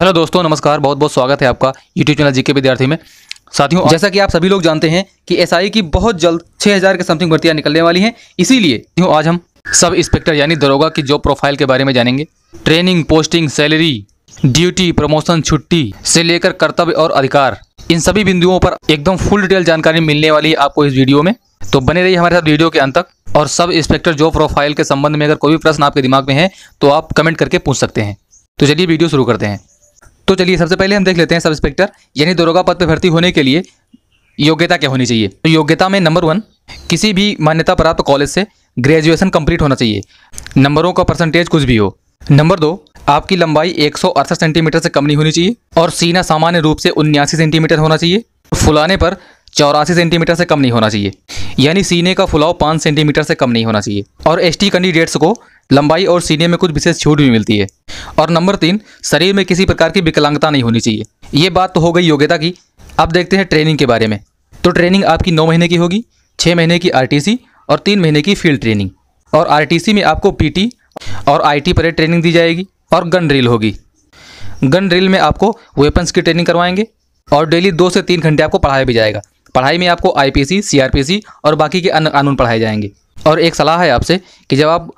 Hello दोस्तों, नमस्कार। बहुत बहुत स्वागत है आपका यूट्यूब चैनल जीके विद्यार्थी में। साथियों, जैसा कि आप सभी लोग जानते हैं कि एसआई की बहुत जल्द 6000 के समथिंग भर्तियां निकलने वाली हैं। इसीलिए आज हम सब इंस्पेक्टर यानी दरोगा की जॉब प्रोफाइल के बारे में जानेंगे। Training, posting, salary, duty, promotion, छुट्टी से लेकर कर्तव्य और अधिकार, इन सभी बिंदुओं पर एकदम फुल डिटेल जानकारी मिलने वाली है आपको इस वीडियो में। तो बने रहिए हमारे साथ वीडियो के अंत तक। और सब इंस्पेक्टर जॉब प्रोफाइल के संबंध में अगर कोई भी प्रश्न आपके दिमाग में है तो आप कमेंट करके पूछ सकते हैं। तो चलिए वीडियो शुरू करते हैं। तो चलिए सबसे पहले हम देख लेते हैं सब इंस्पेक्टर यानी दरोगा पद पर भर्ती होने के लिए योग्यता क्या होनी चाहिए। तो योग्यता में नंबर 1, किसी भी मान्यता प्राप्त कॉलेज से ग्रेजुएशन कंप्लीट होना चाहिए। नंबरों का परसेंटेज कुछ भी हो। नंबर 2, आपकी लंबाई 168 सेंटीमीटर से कम नहीं होनी चाहिए और सीना सामान्य रूप से 79 सेंटीमीटर होना चाहिए। फुलाने पर 84 सेंटीमीटर से कम नहीं होना चाहिए, यानी सीने का फुलाव 5 सेंटीमीटर से कम नहीं होना चाहिए। और एसटी कैंडिडेट्स को लंबाई और सीने में कुछ विशेष छूट भी मिलती है। और नंबर 3, शरीर में किसी प्रकार की विकलांगता नहीं होनी चाहिए। ये बात तो हो गई योग्यता की। अब देखते हैं ट्रेनिंग के बारे में। तो ट्रेनिंग आपकी 9 महीने की होगी, 6 महीने की आरटीसी और 3 महीने की फील्ड ट्रेनिंग। और आरटीसी में आपको पीटी और आईटी परेड ट्रेनिंग दी जाएगी और गन ड्रिल होगी। गन ड्रिल में आपको वेपन्स की ट्रेनिंग करवाएंगे और डेली 2 से 3 घंटे आपको पढ़ाया भी जाएगा। पढ़ाई में आपको आईपीसी, सीआरपीसी और बाकी के अन्य कानून पढ़ाए जाएंगे। और एक सलाह है आपसे कि जब आप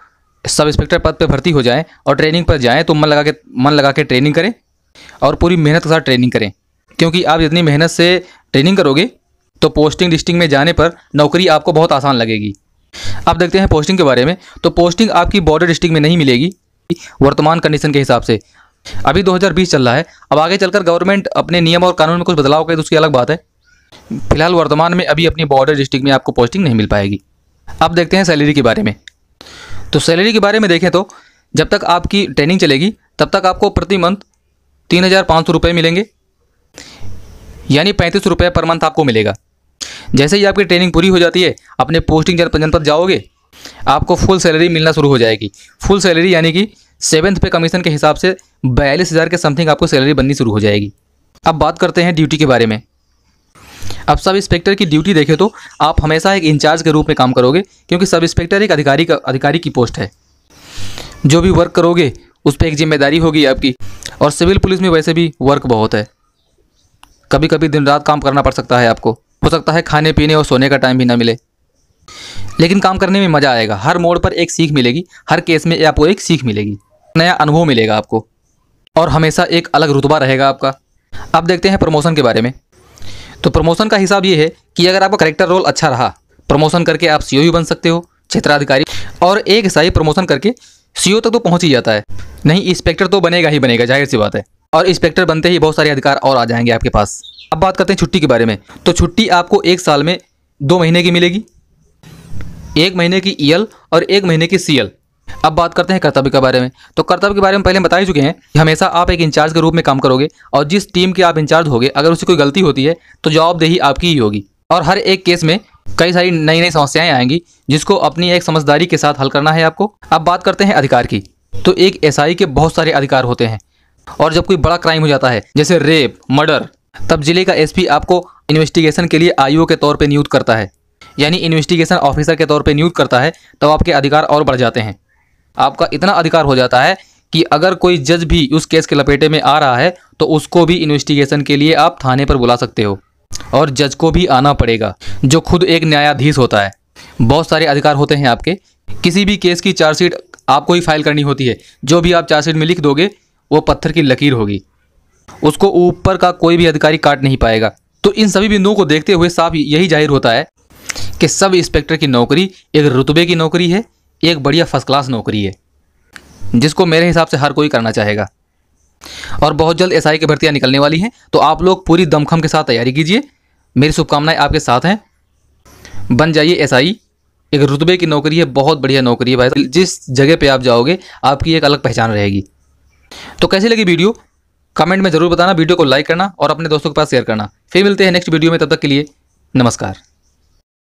सब इंस्पेक्टर पद पे भर्ती हो जाएं और ट्रेनिंग पर जाएं तो मन लगा के ट्रेनिंग करें और पूरी मेहनत के साथ ट्रेनिंग करें, क्योंकि आप जितनी मेहनत से ट्रेनिंग करोगे तो पोस्टिंग डिस्ट्रिक्ट में जाने पर नौकरी आपको बहुत आसान लगेगी। अब देखते हैं पोस्टिंग के बारे में। तो पोस्टिंग आपकी बॉर्डर डिस्ट्रिक्ट में नहीं मिलेगी वर्तमान कंडीशन के हिसाब से। अभी 2020 चल रहा है, अब आगे चलकर गवर्नमेंट अपने नियम और कानून में कुछ बदलाव करे तो उसकी अलग बात है। फिलहाल वर्तमान में अभी अपनी बॉर्डर डिस्ट्रिक्ट में आपको पोस्टिंग नहीं मिल पाएगी। अब देखते हैं सैलरी के बारे में। तो सैलरी के बारे में देखें तो जब तक आपकी ट्रेनिंग चलेगी तब तक आपको प्रति मंथ 3500 रुपये मिलेंगे, यानी 35 रुपये पर मंथ आपको मिलेगा। जैसे ही आपकी ट्रेनिंग पूरी हो जाती है, अपने पोस्टिंग जनपद जाओगे, आपको फुल सैलरी मिलना शुरू हो जाएगी। फुल सैलरी यानी कि 7th पे कमीशन के हिसाब से 42,000 के समथिंग आपको सैलरी बननी शुरू हो जाएगी। अब बात करते हैं ड्यूटी के बारे में। अब सब इंस्पेक्टर की ड्यूटी देखें तो आप हमेशा एक इंचार्ज के रूप में काम करोगे, क्योंकि सब इंस्पेक्टर एक अधिकारी की पोस्ट है। जो भी वर्क करोगे उस पर एक जिम्मेदारी होगी आपकी। और सिविल पुलिस में वैसे भी वर्क बहुत है, कभी कभी दिन रात काम करना पड़ सकता है आपको। हो सकता है खाने पीने और सोने का टाइम भी ना मिले, लेकिन काम करने में मज़ा आएगा। हर मोड़ पर एक सीख मिलेगी, हर केस में आपको एक सीख मिलेगी, नया अनुभव मिलेगा आपको और हमेशा एक अलग रुतबा रहेगा आपका। अब देखते हैं प्रमोशन के बारे में। तो प्रमोशन का हिसाब ये है कि अगर आपका कैरेक्टर रोल अच्छा रहा, प्रमोशन करके आप सीओ भी बन सकते हो, क्षेत्राधिकारी। और एक सही प्रमोशन करके सीओ तक तो पहुंच ही जाता है। नहीं, इंस्पेक्टर तो बनेगा ही बनेगा, जाहिर सी बात है। और इंस्पेक्टर बनते ही बहुत सारे अधिकार और आ जाएंगे आपके पास। अब बात करते हैं छुट्टी के बारे में। तो छुट्टी आपको 1 साल में 2 महीने की मिलेगी, 1 महीने की ईएल और 1 महीने की सीएल। अब बात करते हैं कर्तव्य के बारे में। तो कर्तव्य के बारे में पहले हम बता ही चुके हैं कि हमेशा आप एक इंचार्ज के रूप में काम करोगे और जिस टीम के आप इंचार्ज होगे, अगर उससे कोई गलती होती है तो जवाबदेही आपकी ही होगी। और हर एक केस में कई सारी नई नई समस्याएं आएंगी जिसको अपनी एक समझदारी के साथ हल करना है आपको। अब बात करते हैं अधिकार की। तो एक एसआई के बहुत सारे अधिकार होते हैं और जब कोई बड़ा क्राइम हो जाता है जैसे रेप, मर्डर, तब जिले का एसपी आपको इन्वेस्टिगेशन के लिए आईओ के तौर पर नियुक्त करता है, यानी इन्वेस्टिगेशन ऑफिसर के तौर पर नियुक्त करता है। तब आपके अधिकार और बढ़ जाते हैं। आपका इतना अधिकार हो जाता है कि अगर कोई जज भी उस केस के लपेटे में आ रहा है तो उसको भी इन्वेस्टिगेशन के लिए आप थाने पर बुला सकते हो और जज को भी आना पड़ेगा, जो खुद एक न्यायाधीश होता है। बहुत सारे अधिकार होते हैं आपके। किसी भी केस की चार्जशीट आपको ही फाइल करनी होती है। जो भी आप चार्जशीट में लिख दोगे वो पत्थर की लकीर होगी, उसको ऊपर का कोई भी अधिकारी काट नहीं पाएगा। तो इन सभी बिंदुओं को देखते हुए साफ यही जाहिर होता है कि सब इंस्पेक्टर की नौकरी एक रुतबे की नौकरी है, एक बढ़िया फर्स्ट क्लास नौकरी है, जिसको मेरे हिसाब से हर कोई करना चाहेगा। और बहुत जल्द एसआई की भर्तियां निकलने वाली हैं, तो आप लोग पूरी दमखम के साथ तैयारी कीजिए। मेरी शुभकामनाएं आपके साथ हैं। बन जाइए एसआई। एक रुतबे की नौकरी है, बहुत बढ़िया नौकरी है भाई। जिस जगह पे आप जाओगे आपकी एक अलग पहचान रहेगी। तो कैसी लगी वीडियो कमेंट में ज़रूर बताना। वीडियो को लाइक करना और अपने दोस्तों के पास शेयर करना। फिर मिलते हैं नेक्स्ट वीडियो में, तब तक के लिए नमस्कार।